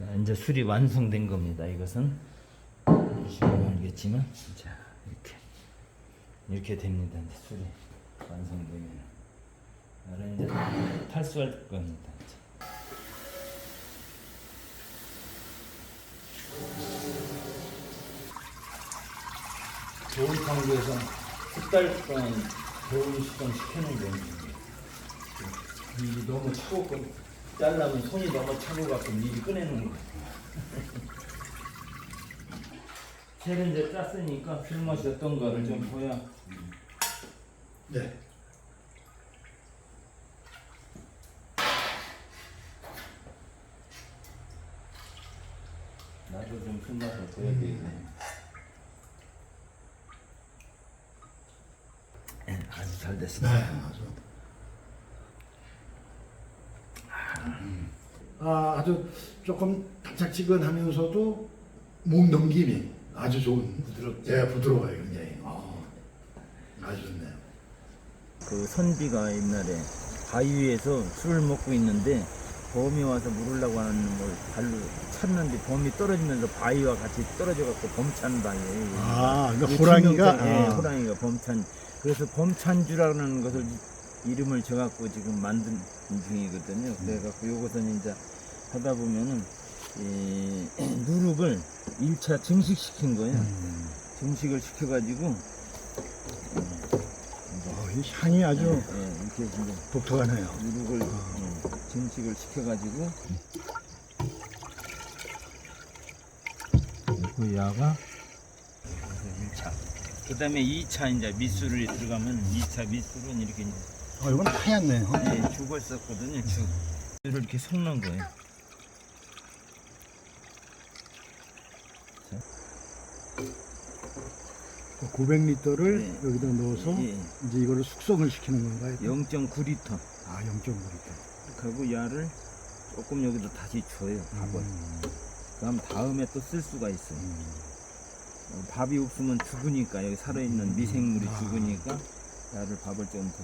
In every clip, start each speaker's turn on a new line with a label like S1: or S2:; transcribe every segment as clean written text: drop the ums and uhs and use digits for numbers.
S1: 자, 이제 술이 완성된 겁니다. 이것은 보시면 알겠지만, 자, 이렇게 됩니다. 이제 술이 완성되면, 나는 이제 탈수할 겁니다. 좋은 창고에서 10달 동안 겨울 시간 시켜놓은 겁니다. 밀이 너무 차고 잘라면 손이 너무 차고 갖고 밀이 꺼내는 거예요. 쟤는 이제 짰으니까 술맛이 어떤가를 좀 보야.
S2: 네.
S1: 나도 좀 술맛을 보야 되겠네. 아주 잘 됐습니다.
S2: 네, 아주 조금 달짝지근하면서도 목 넘김이 아주 좋은
S1: 부드럽죠?
S2: 예, 부드러워요 굉장히. 아주 좋네요.
S1: 그 선비가 옛날에 바위 위에서 술을 먹고 있는데 범이 와서 물으려고 하는 걸 발로 찼는데 범이 떨어지면서 바위와 같이 떨어져 갖고 범찬 바위예요.
S2: 그러니까
S1: 그
S2: 호랑이가
S1: 지명자, 예, 호랑이가 범찬. 그래서 범찬주라는 것을 이름을 정하고 지금 만든 중이거든요. 그래갖고 요것은 이제 하다 보면은 이 누룩을 1차 증식시킨 거예요. 증식을 시켜가지고
S2: 이 향이 아주
S1: 이렇게 이제
S2: 독특하네요.
S1: 누룩을 증식을 시켜가지고 그 야가 1차. 그 다음에 2차 이제 밑술이 들어가면 2차 밑술은 이렇게 이제
S2: 이건 하얗네요.
S1: 죽을 썼거든요. 죽을 이렇게 섞는 거예요.
S2: 900리터를
S1: 네.
S2: 여기다 넣어서
S1: 예.
S2: 이제 이거를 숙성을 시키는 건가요?
S1: 0.9리터.
S2: 0.5리터.
S1: 그리고 야를 조금 여기다 다시 줘요. 밥을. 그럼 다음에 또 쓸 수가 있어요. 밥이 없으면 죽으니까 여기 살아있는 미생물이 죽으니까 야를 밥을 좀 더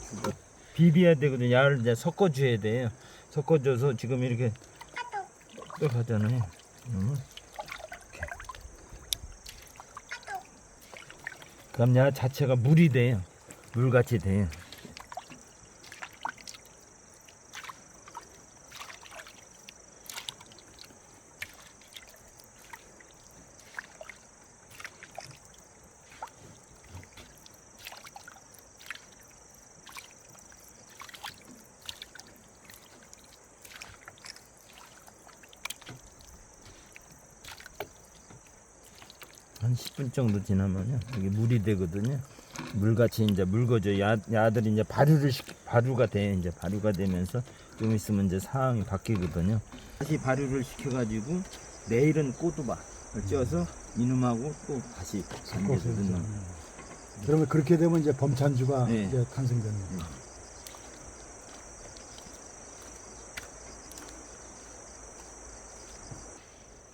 S1: 주고 비벼야 되거든요. 야를 이제 섞어줘야 돼요. 섞어줘서 지금 이렇게 또 하잖아요. 이렇게. 그럼 야 자체가 물이 돼요. 물같이 돼요. 한 10분 정도 지나면요 이게 물이 되거든요. 물같이 이제 묽어져. 야들이 이제 발효가 돼. 이제 발효가 되면서 좀 있으면 이제 상황이 바뀌거든요. 다시 발효를 시켜가지고 내일은 꼬두박을 쪄서 이놈하고 또 다시 잠겨주는.
S2: 그러면 그렇게 되면 이제 범찬주가
S1: 네.
S2: 이제 탄생되는 거예요.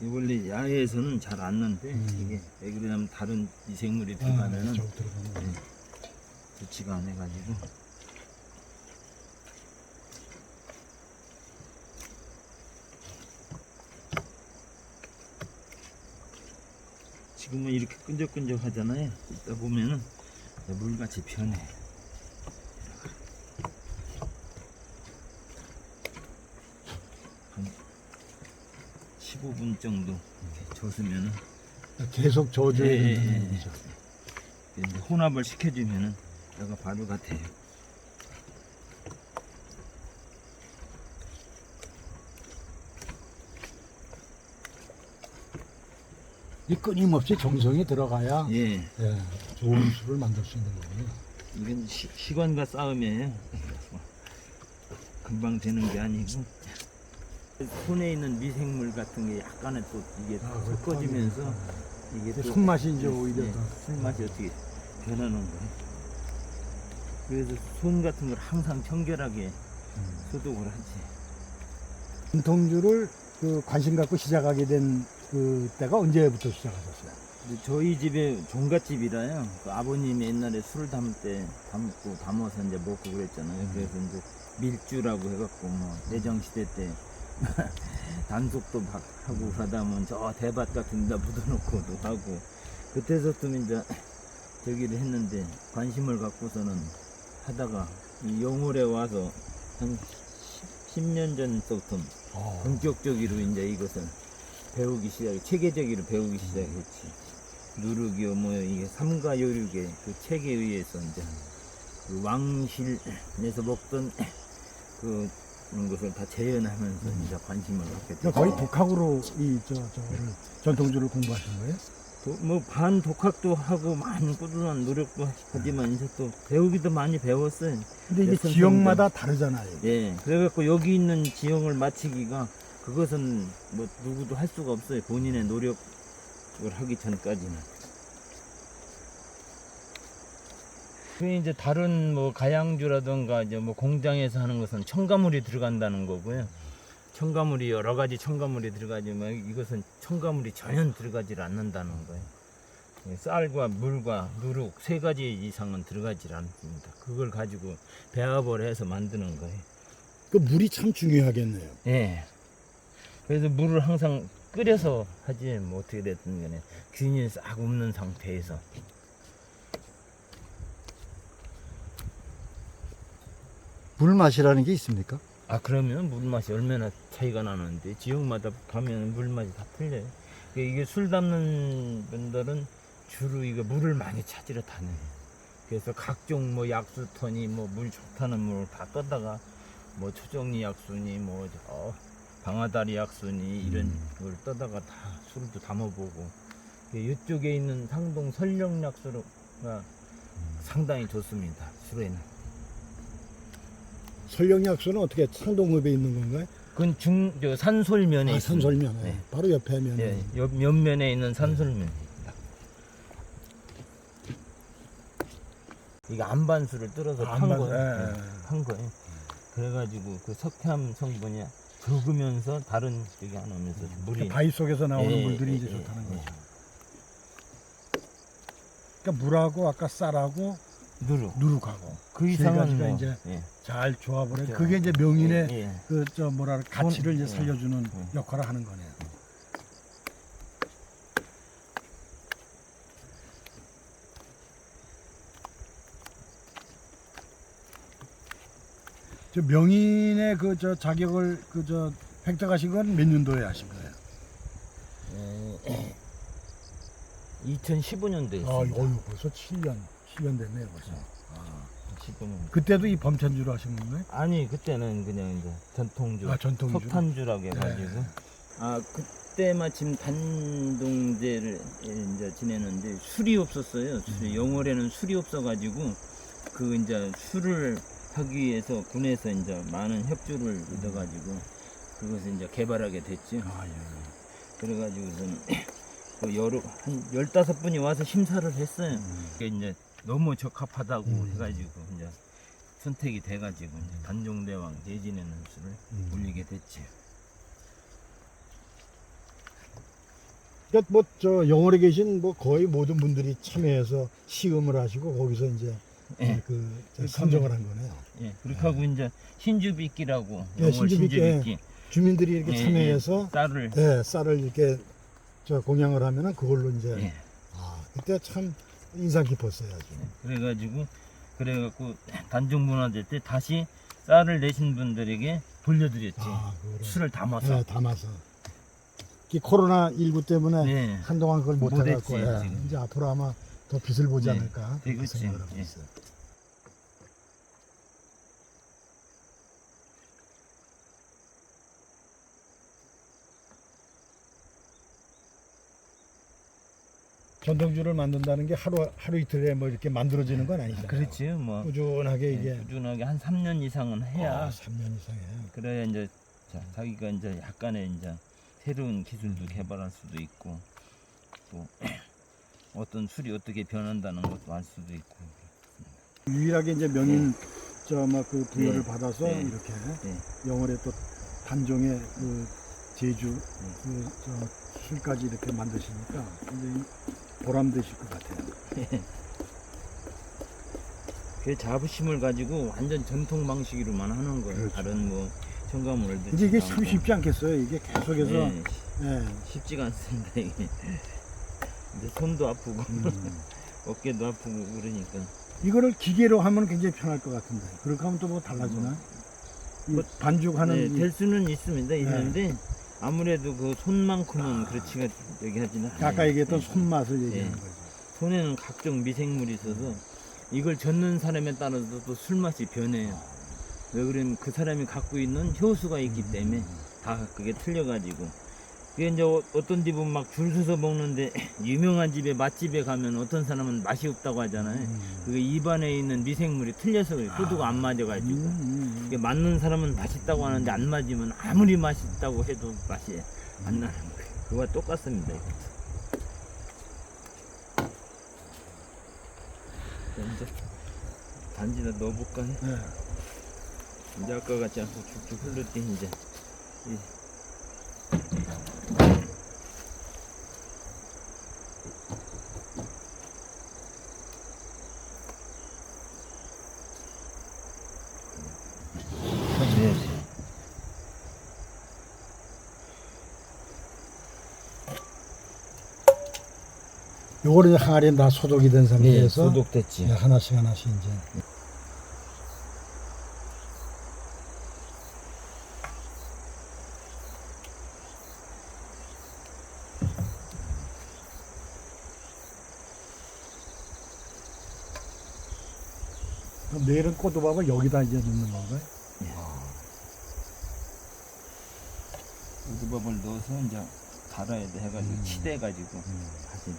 S1: 원래 야외에서는 잘 안 나는데 이게 왜 그러냐면 다른 미생물이 들어가면은
S2: 저기 들어가면.
S1: 좋지가 않아 가지고. 지금은 이렇게 끈적끈적 하잖아요. 이따 보면은 물같이 변해. 한 15분 정도 이렇게 젖으면은
S2: 계속 저어줘야
S1: 예,
S2: 된다는
S1: 예, 예.
S2: 거죠.
S1: 이제 혼합을 시켜주면은 얘가 발효가 돼요.
S2: 이 끊임없이 정성이 들어가야
S1: 예.
S2: 좋은 술을 만들 수 있는 거군요.
S1: 이건 시간과 싸움이에요. 금방 되는 게 아니고 손에 있는 미생물 같은 게 약간의 또 이게 섞어지면서 이게 또
S2: 손맛이 이제 오히려 더.
S1: 술맛이 어떻게 변하는 거예요. 그래서 손 같은 걸 항상 청결하게 소독을 하지.
S2: 전통주를 그 관심 갖고 시작하게 된 그 때가 언제부터 시작하셨어요?
S1: 근데 저희 집에 종갓집이라요. 그 아버님이 옛날에 술 담고 담아서 이제 먹고 그랬잖아요. 그래서 이제 밀주라고 해갖고 뭐 내정 시대 때 단속도 막 하고 그러다 보면 저 대밭 같은 데다 묻어놓고도 하고 그때서부터 이제 저기를 했는데 관심을 갖고서는 하다가 이 영월에 와서 한 10년 전부터 본격적으로 이제 이것을 배우기 시작해 체계적으로 배우기 시작했지. 누룩이요 뭐 이게 삼가요륙의 그 책에 의해서 이제 그 왕실에서 먹던 그런 것을 다 재현하면서 이제 관심을 갖게 됐죠.
S2: 거의 독학으로 저거를 전통주를 공부하신 거예요?
S1: 뭐 반 독학도 하고 많은 꾸준한 노력도 하지만 이제 또 배우기도 많이 배웠어요.
S2: 근데 이게
S1: 레슨
S2: 지역마다 다르잖아요.
S1: 예, 그래갖고 여기 있는 지형을 마치기가 그것은 뭐 누구도 할 수가 없어요. 본인의 노력을 하기 전까지는. 그 이제 다른 뭐 가양주라든가 이제 뭐 공장에서 하는 것은 첨가물이 들어간다는 거고요. 첨가물이 여러 가지 첨가물이 들어가지만 이것은 첨가물이 전혀 들어가질 않는다는 거예요. 쌀과 물과 누룩 세 가지 이상은 들어가질 않습니다. 그걸 가지고 배합을 해서 만드는 거예요.
S2: 그 물이 참 중요하겠네요.
S1: 예. 그래서 물을 항상 끓여서 하지 뭐 어떻게 됐든 간에 균이 싹 없는 상태에서.
S3: 물 맛이라는 게 있습니까?
S1: 아 그러면 물 맛이 얼마나 차이가 나는데 지역마다 가면 물 맛이 다 틀려요. 이게 술 담는 분들은 주로 이거 물을 많이 찾으러 다녀요. 그래서 각종 뭐 약수터니 뭐 물 좋다는 물 다 떠다가 뭐 초정리 약수니 뭐 방아다리 약수니 이런 걸 떠다가 다 술도 담아보고 이쪽에 있는 상동 설령 약수가 상당히 좋습니다. 술에는.
S2: 설령약수는 어떻게 상동읍에 있는 건가요?
S1: 그건 산솔면에 있습니다.
S2: 산솔면.
S1: 네.
S2: 바로 옆에 면.
S1: 예, 옆면에 있는 산솔면입니다. 이거 안반수를 뜯어서 판 거예요. 판 거예요. 그래가지고 그 석회암 성분이 적으면서 다른 쪽이 안 오면서 물이
S2: 바위 속에서 나오는
S1: 예,
S2: 물들이
S1: 예,
S2: 이제
S1: 예,
S2: 좋다는
S1: 예.
S2: 거죠. 그러니까 물하고 아까 쌀하고 누룩하고
S1: 그
S2: 세
S1: 이상은
S2: 가지가
S1: 뭐,
S2: 이제
S1: 예.
S2: 잘 조합을 해.
S1: 그렇죠.
S2: 그게 이제 명인의
S1: 예, 예.
S2: 그 가치를 이제
S1: 예.
S2: 살려주는 역할을 하는 거네요. 저 명인의 자격을 획득하신 건 몇 년도에 하신 거예요?
S1: 2015년도에
S2: 아,
S1: 했습니다.
S2: 벌써 7년 됐네요, 벌써.
S1: 15년.
S2: 그때도 이 범천주로 하신 건가요?
S1: 아니 그때는 그냥 이제 전통주,
S2: 전통주.
S1: 석탄주라고 해가지고.
S2: 네.
S1: 아 그때 마침 단동제를 이제 지내는데 술이 없었어요. 영월에는 술이 없어가지고 그 이제 술을 하기 위해서 군에서 이제 많은 협조를 얻어가지고 그것을 이제 개발하게 됐죠.
S2: 아, 예.
S1: 그래가지고선 그 한 15분이 와서 심사를 했어요. 그게 이제 너무 적합하다고 해가지고 이제 선택이 돼가지고 이제 단종대왕 대진에는 술을 올리게 됐지.
S2: 그러니까 영월에 계신 거의 모든 분들이 참여해서 시음을 하시고 거기서 이제
S1: 예.
S2: 선정을 한 거네요.
S1: 예. 그렇게 하고 이제 신주비끼라고
S2: 예,
S1: 영월
S2: 신주비끼.
S1: 신주비끼
S2: 주민들이 이렇게
S1: 예,
S2: 참여해서
S1: 쌀을
S2: 쌀을 이렇게 공양을 하면은 그걸로 이제
S1: 예.
S2: 그때 참 인상 깊었어요. 아주.
S1: 그래갖고 단종문화제 때 다시 쌀을 내신 분들에게 돌려드렸지.
S2: 그거를.
S1: 술을 담아서.
S2: 네, 담아서. 이 코로나19 때문에
S1: 네.
S2: 한동안 그걸 못
S1: 못했지,
S2: 해갖고
S1: 지금.
S2: 이제 앞으로 아마 더 빛을 보지
S1: 네,
S2: 않을까 그렇게
S1: 되겠지.
S2: 생각을 하고
S1: 예.
S2: 있어요. 전통주를 만든다는 게 하루 이틀에 뭐 이렇게 만들어지는 건 아니잖아요.
S1: 그렇지. 뭐
S2: 꾸준하게 이게
S1: 꾸준하게 한 3년 이상은 해야
S2: 3년 이상이에요.
S1: 그래야 이제 자기가 이제 약간의 이제 새로운 기술도 개발할 수도 있고 또 어떤 술이 어떻게 변한다는 것도 알 수도 있고.
S2: 유일하게 이제 명인 그 부여를
S1: 네.
S2: 받아서
S1: 네.
S2: 이렇게
S1: 네.
S2: 영월에 또 단종의 그 제주 술까지 이렇게 만드시니까 굉장히 보람되실 것 같아요.
S1: 그 자부심을 가지고 완전 전통 방식으로만 하는 거예요.
S2: 그렇죠.
S1: 다른 뭐 첨가물을
S2: 근데 이게
S1: 넣지
S2: 참
S1: 않고.
S2: 쉽지 않겠어요. 이게 계속해서
S1: 네,
S2: 예.
S1: 쉽지가 않습니다 이게. 이제 손도 아프고 어깨도 아프고 그러니까.
S2: 이거를 기계로 하면 굉장히 편할 것 같은데 그렇게 하면 또 뭐 달라지나? 이 반죽하는
S1: 네,
S2: 이-
S1: 될 수는 있는데 아무래도 그 손만큼은 그렇지가 여기 하지는 않아요.
S2: 아까 얘기했던
S1: 네.
S2: 손맛을 얘기하는
S1: 네.
S2: 거죠.
S1: 손에는 각종 미생물이 있어서 이걸 젓는 사람에 따라서 또 술맛이 변해요. 왜 그러면 그 사람이 갖고 있는 효수가 있기 때문에 다 그게 틀려가지고. 그게 이제 어떤 집은 막 줄 서서 먹는데 유명한 집에 맛집에 가면 어떤 사람은 맛이 없다고 하잖아요. 그게 입안에 있는 미생물이 틀려서 그래요. 호두가 안 맞아가지고. 이게 맞는 사람은 맛있다고 하는데 안 맞으면 아무리 맛있다고 해도 맛이 안 나는 거예요. 그거와 똑같습니다. 이것도. 이제 단지나 넣어볼까요?
S2: 네.
S1: 이제 아까 같지 않고 쭉쭉 흘릴 때 이제 네.
S2: 요거를 이제 항아리에 다 소독이 된
S1: 예,
S2: 상태에서
S1: 소독됐지.
S2: 네, 하나씩 이제 그럼 내일은 꼬두밥을 여기다 이제 넣는 건가요?
S1: 우두밥을 넣어서 이제 갈아야 돼 해가지고 치대가지고 다시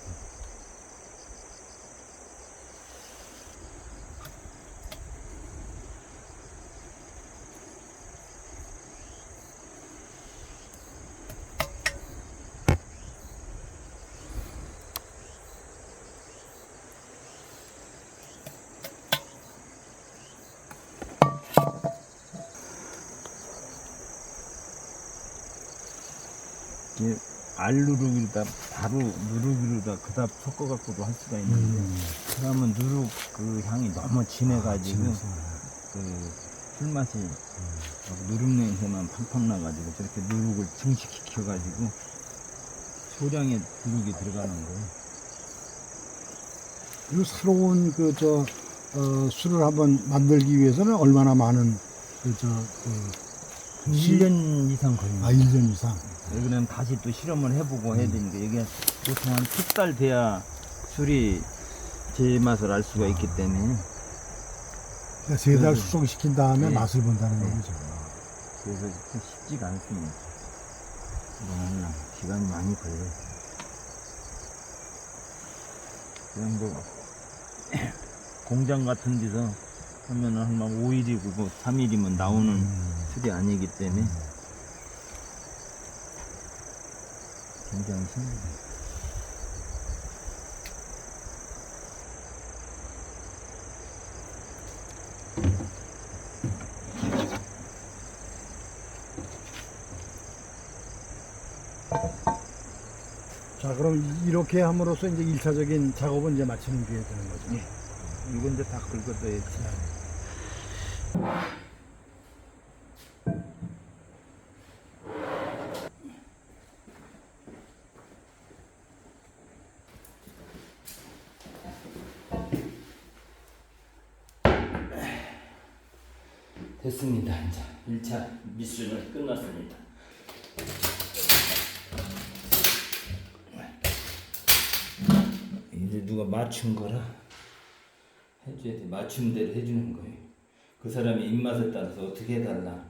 S1: 이게 알누룩이다 바로 누룩이로다 그다음 섞어갖고도 할 수가 있는데 그러면 누룩 그 향이 너무 진해가지고 그 술맛이 누룩 냄새만 팡팡 나가지고 저렇게 누룩을 증식시켜가지고 소량의 누룩이 들어가는 거예요.
S2: 그리고 새로운 술을 한번 만들기 위해서는 얼마나 많은
S1: 한 1년 이상 걸립니다.
S2: 1년 이상.
S1: 왜 그러면 다시 또 실험을 해보고 해야 되니까 이게 보통 한 10달 돼야 술이 제 맛을 알 수가 있기 때문에
S2: 그러니까 3달 숙성시킨 다음에
S1: 네.
S2: 맛을 본다는
S1: 네.
S2: 거죠.
S1: 그래서 쉽지가 않습니다. 이거는 시간이 많이 걸려요. 그냥 뭐 공장 같은 데서 하면은 한 5일이고 뭐 3일이면 나오는 술이 아니기 때문에 굉장히 힘들어요.
S2: 자, 그럼 이렇게 함으로써 이제 1차적인 작업은 이제 마치는 게 되는 거죠.
S1: 예. 이건 이제 다 긁어둬야지. 됐습니다. 이제 1차 미술은 끝났습니다. 이제 누가 맞춘 거라 해줘야 돼. 맞춤대로 해주는 거예요. 그 사람의 입맛에 따라서 어떻게 해달라.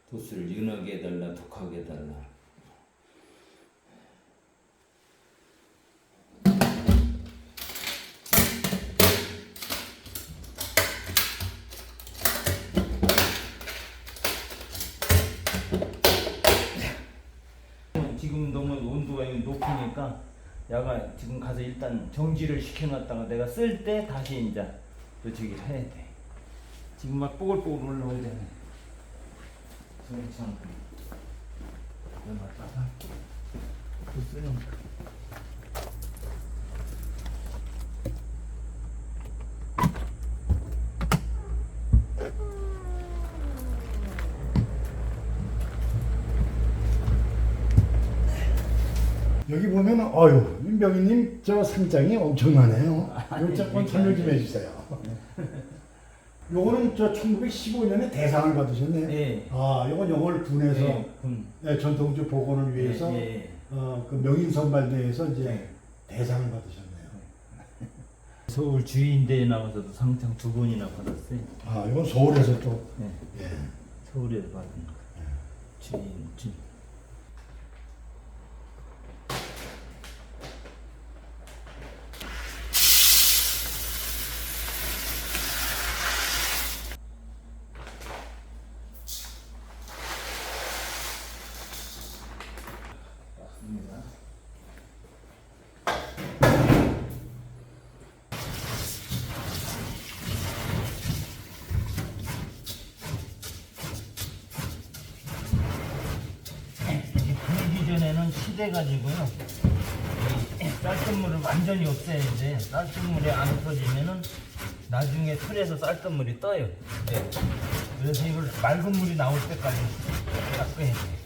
S1: 도수를 윤하게 해달라, 독하게 해달라. 지금 너무 온도가 높으니까 야가 지금 가서 일단 정지를 시켜놨다가 내가 쓸 때 다시 이제 또 저기를 해야 돼. 지금 막 뽀글뽀글 올라오잖아. 정상 올라갔다가 또 쓰는 거.
S2: 여기 보면 어유 명희님 저 상장이 엄청나네요. 요 조금 설명 좀 해주세요. 요거는 저 1915년에 대상을 받으셨네요.
S1: 예.
S2: 아, 요건 영월 군에서
S1: 예, 군.
S2: 네, 전통주 복원을 위해서
S1: 예, 예.
S2: 그 명인 선발대회에서 이제
S1: 네.
S2: 대상을 받으셨네요.
S1: 서울 주인대에 나와서도 상장 2번이나 받았어요.
S2: 아, 이건 서울에서 또
S1: 네.
S2: 예.
S1: 서울에서 받은 거. 주인. 불기 전에는 시대가지고요. 쌀뜨물을 완전히 없애야 돼. 쌀뜨물이 안 없어지면은 나중에 틀에서 쌀뜨물이 떠요. 네. 그래서 이걸 맑은 물이 나올 때까지 닦아야 돼.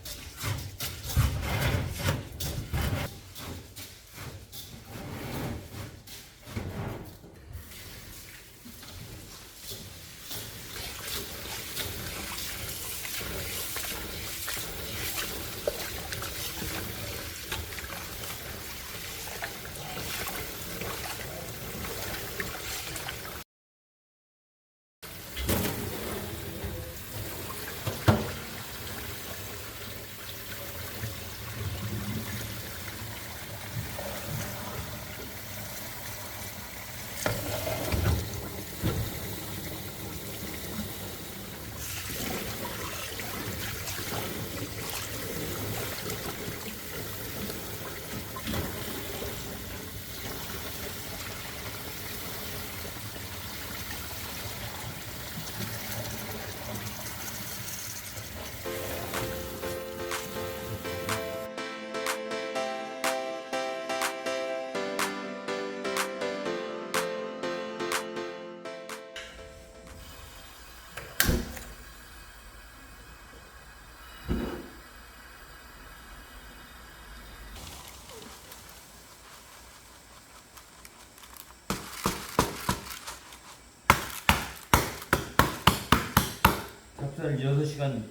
S1: 찹쌀 6시간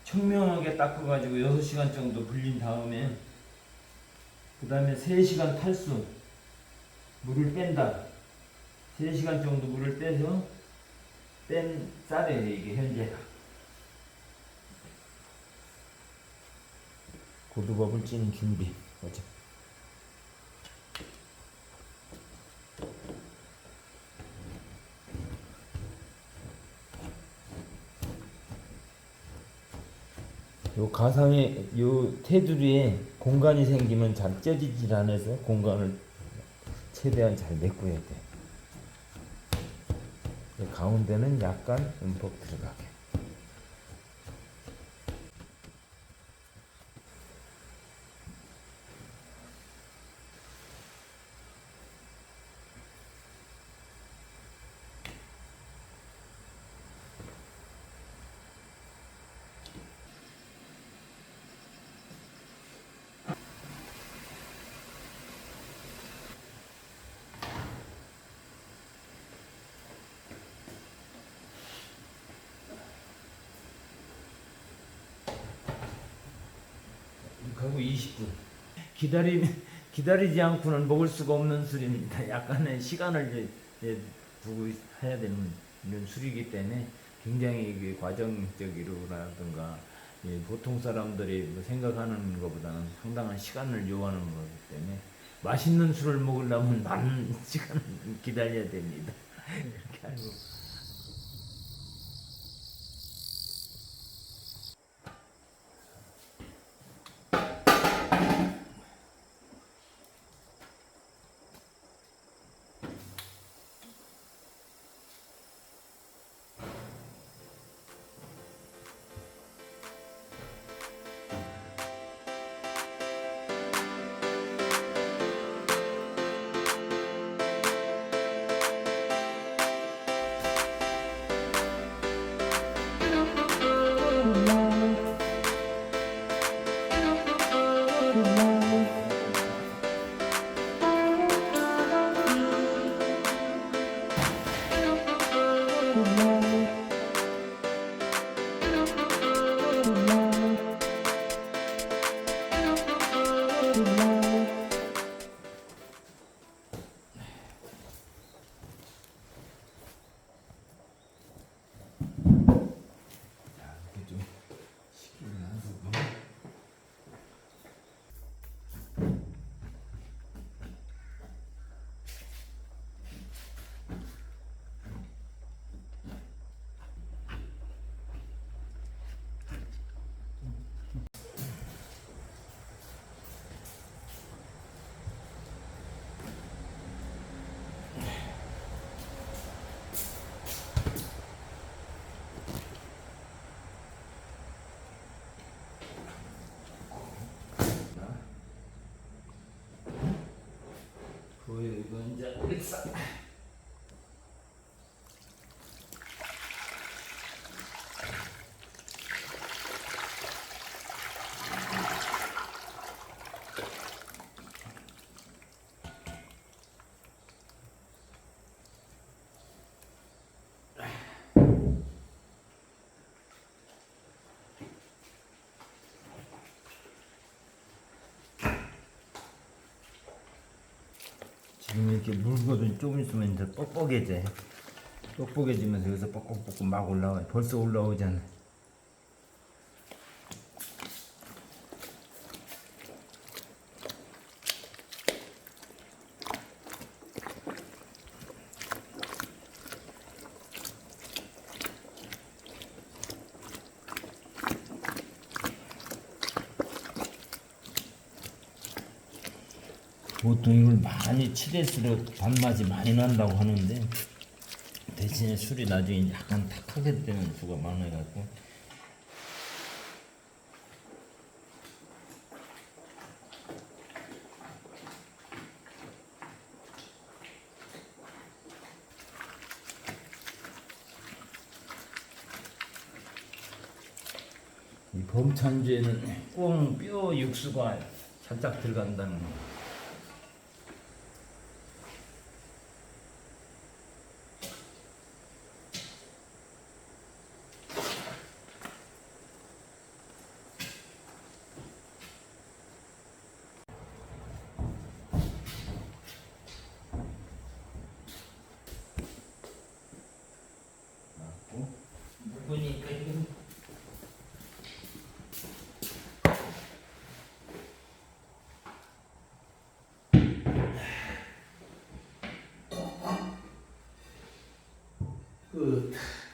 S1: 청명하게 닦아가지고 6시간 정도 불린 다음에 그 다음에 3시간 탈수 물을 뺀다. 3시간 정도 물을 빼서 뺀 쌀이에요. 이게 현재 고두밥을 찌는 준비. 맞아. 요 가상에 요 테두리에 공간이 생기면 잘 쪄지질 않아서 공간을 최대한 잘 메꿔야 돼. 가운데는 약간 움푹 들어가게. 하고 20분 기다리지 않고는 먹을 수가 없는 술입니다. 약간의 시간을 이제 두고 해야 되는 이런 술이기 때문에 굉장히 이게 과정적이라든가 보통 사람들이 뭐 생각하는 것보다는 상당한 시간을 요하는 거기 때문에 맛있는 술을 먹으려면 많은 시간을 기다려야 됩니다. 이렇게 알고. 지금 이렇게 물거든 좀 있으면 이제 뻑뻑해져. 뻑뻑해지면서 여기서 뻑뻑뻑뻑 막 올라와요. 벌써 올라오잖아. 보통 이걸 많이 칠할수록 단맛이 많이 난다고 하는데 대신에 술이 나중에 약간 탁하게 되는 수가 많아갖고 이 범찬주에는 꽁 뼈 육수가 살짝 들어간다는 거. 묵으니까 이거 끝.